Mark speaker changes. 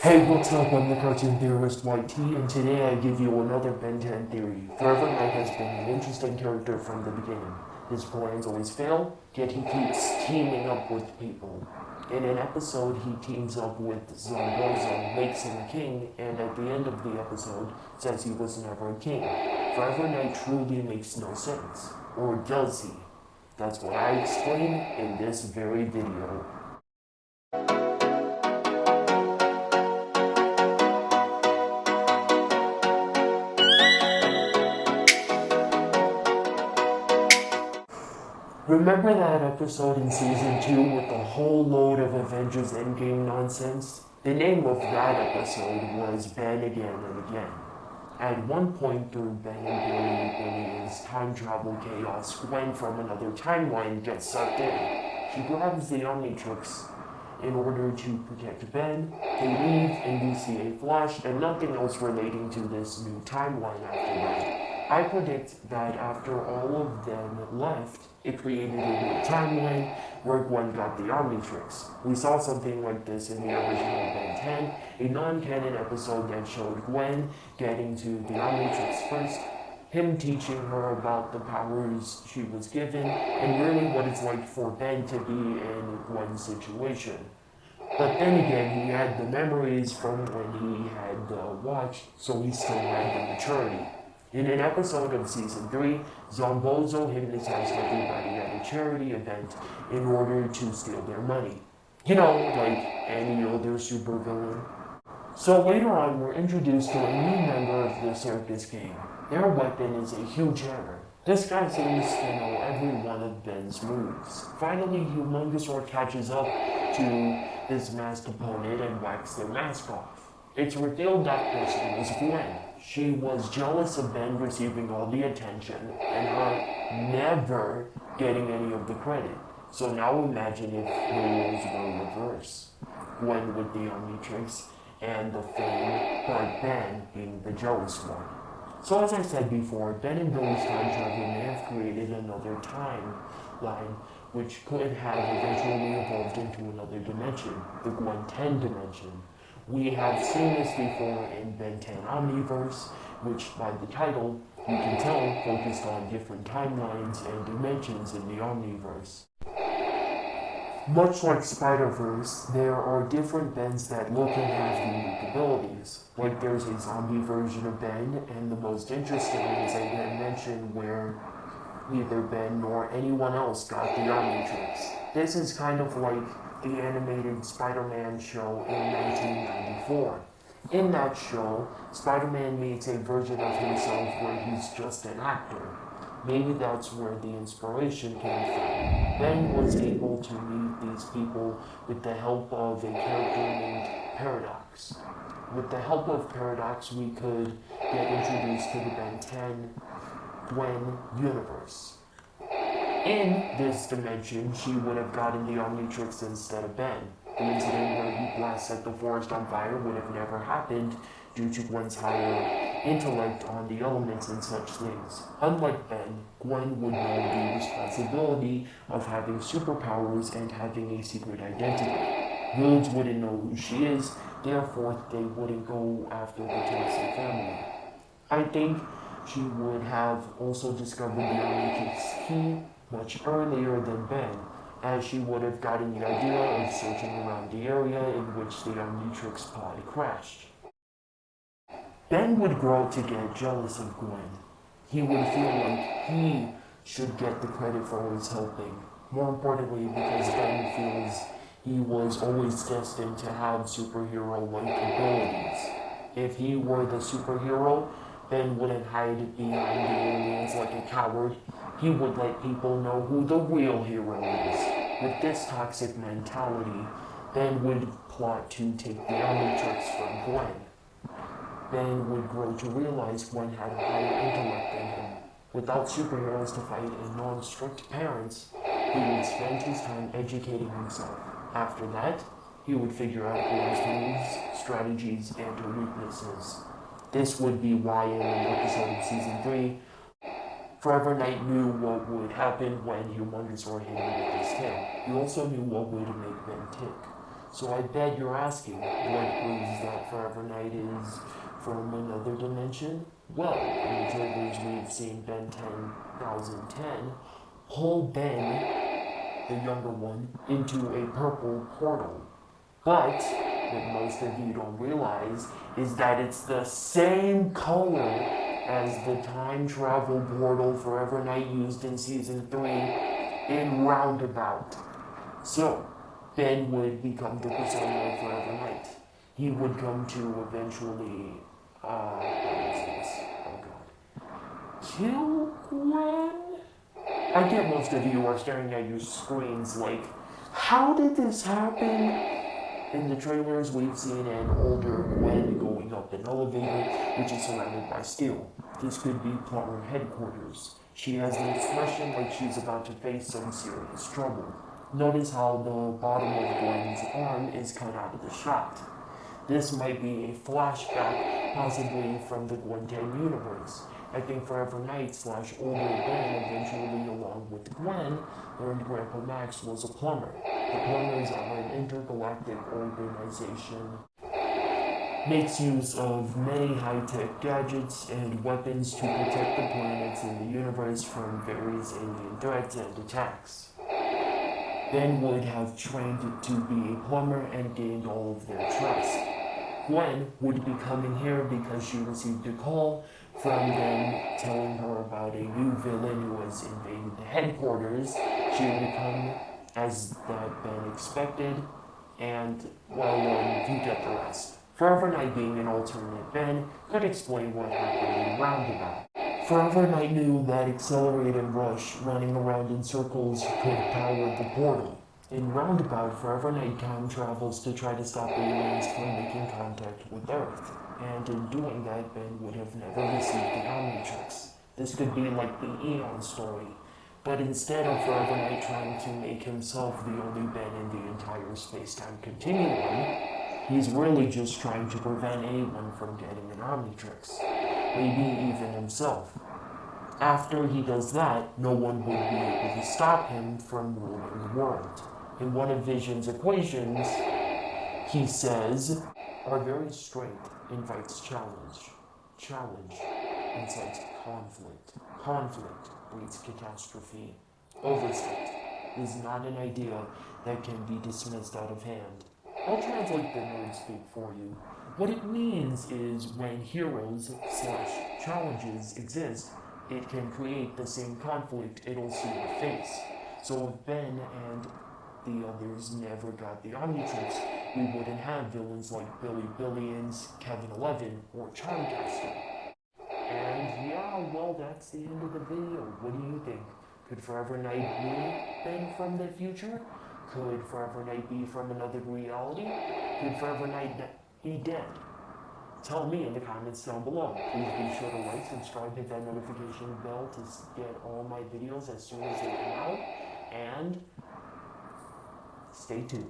Speaker 1: Hey, what's up? I'm the Cartoon-theorist YT, and today I give you another Ben 10 theory. Forever Knight has been an interesting character from the beginning. His plans always fail, yet he keeps teaming up with people. In an episode, he teams up with Zombozo, makes him a king, and at the end of the episode, says he was never a king. Forever Knight truly makes no sense. Or does he? That's what I explain in this very video. Remember that episode in Season 2 with the whole load of Avengers Endgame nonsense? The name of that episode was Ben Again and Again. At one point through Ben and Billy's time travel chaos, Gwen from another timeline gets sucked in. She grabs the omnitrix in order to protect Ben. They leave and we see a flash and nothing else relating to this new timeline after that. I predict that after all of them left, it created a new timeline where Gwen got the omnitrix. We saw something like this in the original Ben 10, a non-canon episode that showed Gwen getting to the omnitrix first, him teaching her about the powers she was given, and really what it's like for Ben to be in Gwen's situation. But then again, he had the memories from when he had watched, so he still had the maturity. In an episode of Season 3, Zombozo hypnotized everybody at a charity event in order to steal their money. You know, like any other supervillain. So later on, we're introduced to a new member of the circus gang. Their weapon is a huge hammer. This guy seems to know every one of Ben's moves. Finally, Humongousaur catches up to this masked opponent and whacks their mask off. It's revealed that person was Gwen. She was jealous of Ben receiving all the attention and her never getting any of the credit. So now imagine if the roles were reversed. Gwen with the omnitrix and the fame, but Ben being the jealous one. So as I said before, Ben and Billy's time travel may have created another timeline which could have eventually evolved into another dimension, the Gwen 10 dimension. We have seen this before in Ben 10 Omniverse, which by the title, you can tell focused on different timelines and dimensions in the Omniverse. Much like Spider-Verse, there are different Bens that look and have unique abilities. Like there's a zombie version of Ben, and the most interesting is a dimension where neither Ben nor anyone else got the Omnitrix. This is kind of like the animated Spider-Man show in 1994. In that show, Spider-Man meets a version of himself where he's just an actor. Maybe that's where the inspiration came from. Ben was able to meet these people with the help of a character named Paradox. With the help of Paradox, we could get introduced to the Ben 10 Gwen universe. In this dimension, she would have gotten the Omnitrix instead of Ben. The incident where he blasts set the forest on fire would have never happened due to Gwen's higher intellect on the elements and such things. Unlike Ben, Gwen would know the responsibility of having superpowers and having a secret identity. Villains wouldn't know who she is, therefore they wouldn't go after the Tennessee family. I think she would have also discovered the Omnitrix key much earlier than Ben, as she would have gotten the idea of searching around the area in which the Omnitrix pod crashed. Ben would grow to get jealous of Gwen. He would feel like he should get the credit for always helping. More importantly, because Ben feels he was always destined to have superhero-like abilities. If he were the superhero, Ben wouldn't hide behind the aliens like a coward. He would let people know who the real hero is. With this toxic mentality, Ben would plot to take the Omnitrix from Gwen. Ben would grow to realize Gwen had a higher intellect than him. Without superheroes to fight and non-strict parents, he would spend his time educating himself. After that, he would figure out Gwen's moves, strategies, and her weaknesses. This would be why in an episode of Season 3, Forever Knight knew what would happen when Humongousaur hit him with his tail. He also knew what would make Ben tick. So I bet you're asking what proves that Forever Knight is from another dimension? Well, in the trailers we've seen Ben 10,010 pull Ben, the younger one, into a purple portal. But what most of you don't realize is that it's the same color as the time travel portal Forever Knight used in season 3 in Roundabout. So, Ben would become the persona of Forever Knight. He would come to eventually, what is this? Oh god. Kill Gwen? I get most of you are staring at your screens like, how did this happen? In the trailers, we've seen an older Gwen going up an elevator, which is surrounded by steel. This could be plumber headquarters. She has an expression like she's about to face some serious trouble. Notice how the bottom of Gwen's arm is cut out of the shot. This might be a flashback, possibly from the Gwen 10 universe. I think Forever Knight / older Ben eventually, along with Gwen, learned Grandpa Max was a plumber. The plumbers are an intergalactic organization. Makes use of many high-tech gadgets and weapons to protect the planets in the universe from various alien threats and attacks. Ben would have trained to be a plumber and gained all of their trust. Gwen would be coming here because she received a call from them telling her about a new villain who has invaded the headquarters. She would come as that Ben expected, and, well, you get the rest. Forever Knight being an alternate Ben could explain what happened in Roundabout. Forever Knight knew that Accelerate and Rush running around in circles could power the portal. In Roundabout, Forever Knight time travels to try to stop aliens from making contact with Earth. And in doing that, Ben would have never received the omnitrix. This could be like the Eon story. But instead of Forever Knight trying to make himself the only Ben in the entire space-time continuum, he's really just trying to prevent anyone from getting an omnitrix. Maybe even himself. After he does that, no one would be able to stop him from ruling the world. In one of Vision's equations, he says, our very strength invites challenge. Challenge incites conflict. Conflict breeds catastrophe. Oversight is not an idea that can be dismissed out of hand. I'll translate the nerd speak for you. What it means is when heroes / challenges exist, it can create the same conflict it'll see or face. So if Ben and the others never got the Omnitrix, we wouldn't have villains like Billy Billions, Kevin 11, or Charmcaster. And yeah, well, that's the end of the video. What do you think? Could Forever Knight be Ben from the future? Could Forever Knight be from another reality? Could Forever Knight be dead? Tell me in the comments down below. Please be sure to like, subscribe, hit that notification bell to get all my videos as soon as they come out, and stay tuned.